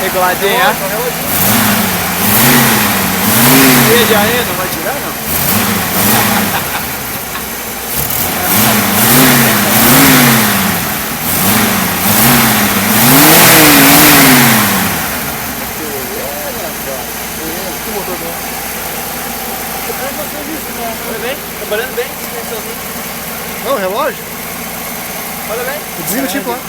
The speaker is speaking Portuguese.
Reguladinha, é? Ele aí não vai tirar, não? Olha bem, trabalhando bem, Não, relógio? olha bem. Desliga o tipo lá.